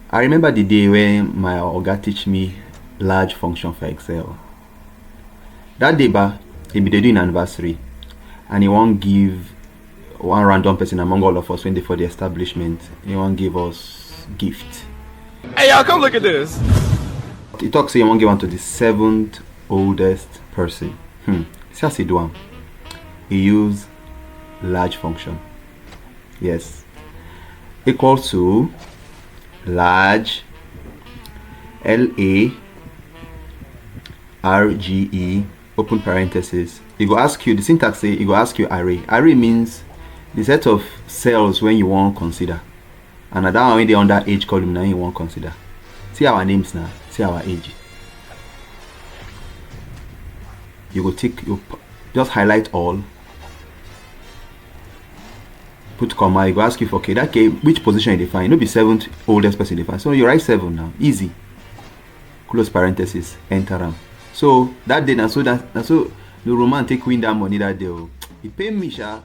I remember the day when my oga teach me large function for Excel. That day, he be dey do an anniversary, and he won't give one random person among all of us when they for the establishment. He won't give us gift. Hey y'all, come look at this. He talks say he won't give one to the 7th oldest person. See how he do am. He use large function. Yes, equal to large LARGE open parenthesis. He go ask you the syntax. Say he go ask you array. Array means the set of cells when you want consider, and that one when they under age column now you want consider. See our names now. See our age. You go tick. You just highlight all. Put comma. You go ask you for okay. That case, which position you define? No be 7th oldest person define. So you write 7 now. Easy. Close parenthesis. Enter them. So that day, so the Roman take win that money that day. He pay me, sha.